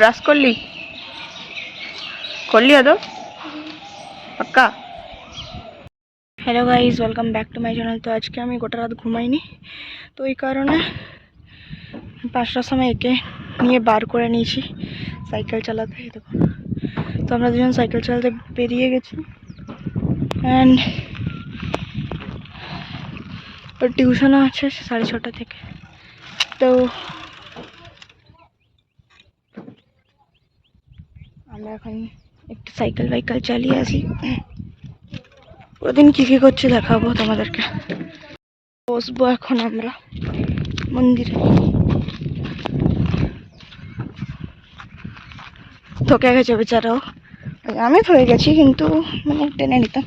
Brush করলি আদৌ পাক্কা? Hello guys, welcome back to my channel. তো আজকে আমি গোটা রাত ঘুমাইনি, তো এই কারণে 5টার সময় একে নিয়ে বার করে নিয়েছি সাইকেল চালাতে। দেখো, তো আমরা দুজন সাইকেল চালাতে বেরিয়ে গেছি। অ্যান্ড ওর টিউশনও আছে 6:30 থেকে। তো আমরা এখন একটু সাইকেল চালিয়ে আসি। ওদিন কী কী করছে দেখাবো তোমাদেরকে। বসবো এখন আমরা মন্দিরে। থকে গেছে বেচারাও, আমি থয়ে গেছি কিন্তু মানে টেনে নিতাম।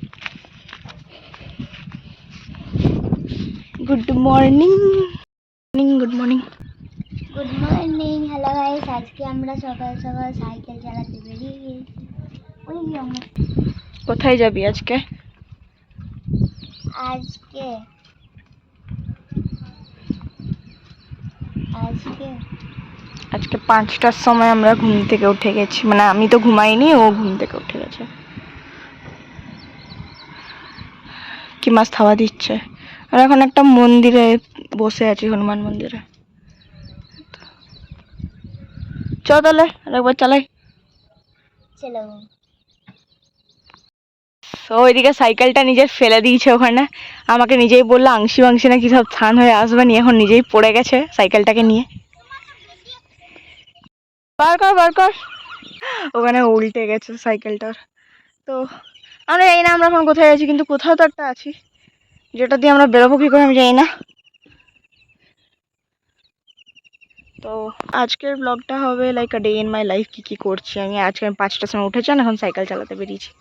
Good morning. Good morning. Good morning. Hello guys, আজকে আমরা সকাল সকাল সাইকেল চালাতে বেরিয়ে গেছি। কোথায় যাবি আজকে? আজকে আজকে আজকে 5টার সময় আমরা ঘুম থেকে উঠে গেছি, মানে আমি তো ঘুমাইনি, ও ঘুম থেকে উঠে গেছে। কি মাছ থাওয়া দিচ্ছে। আর এখন একটা মন্দিরে বসে আছি, হনুমান মন্দিরে। চ তাহলে একবার চালাই। চলো। তো ওইদিকে সাইকেলটা নিজের ফেলে দিয়েছে ওখানে, আমাকে নিজেই বললো আংশি বাংশি নাকি সব ছান হয়ে আসবে নি, এখন নিজেই পড়ে গেছে সাইকেলটাকে নিয়ে। বার কর ওখানে উল্টে গেছে সাইকেলটার। তো আমরা জানি না আমরা এখন কোথায় আছি, কিন্তু কোথাও তো একটা আছি, যেটা দিয়ে আমরা বেরোবো কি করে আমি জানি না। তো আজকের ব্লগটা হবে like a day in my life, কি কি করছি আমি। আজকে আমি 5টার সময় উঠেছি, এখন সাইকেল চালাতে বেরিয়েছি।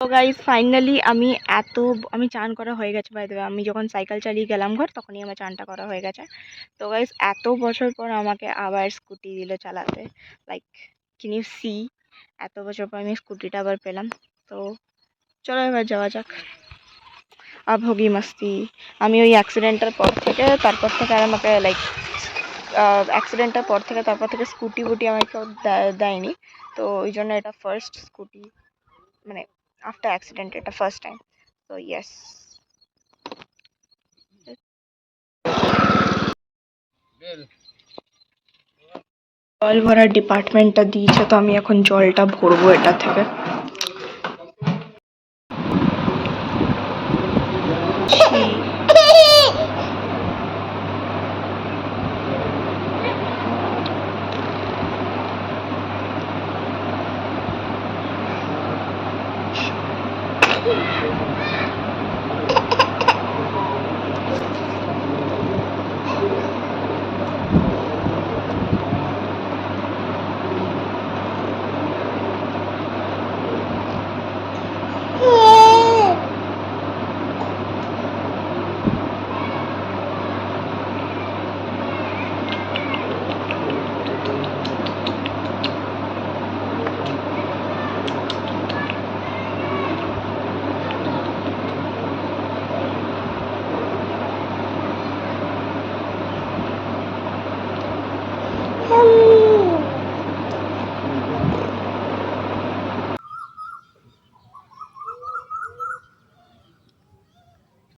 তো গাইজ ফাইনালি আমি চান করা হয়ে গেছে। বাই দ্য ওয়ে, আমি যখন সাইকেল চালিয়ে গেলাম ঘর, তখনই আমার চানটা করা হয়ে গেছে। তো গাইজ এত বছর পর আমাকে আবার স্কুটি দিল চালাতে, লাইক ক্যান ইউ সি, এত বছর পর আমি স্কুটিটা আবার পেলাম। তো চলো এবার যাওয়া যাক। আব হোগি মাস্তি। আমি ওই অ্যাক্সিডেন্টের পর থেকে আর আমাকে লাইক তারপর থেকে স্কুটি বুটি আমাকে কেউ দেয়নি। তো ওই জন্য এটা ফার্স্ট স্কুটি, মানে আফটার অ্যাক্সিডেন্ট এটা ফার্স্ট টাইম। তো ইয়েস, জল ভরার ডিপার্টমেন্টটা দিয়েছে, তো আমি এখন জলটা ভরবো এটা থেকে।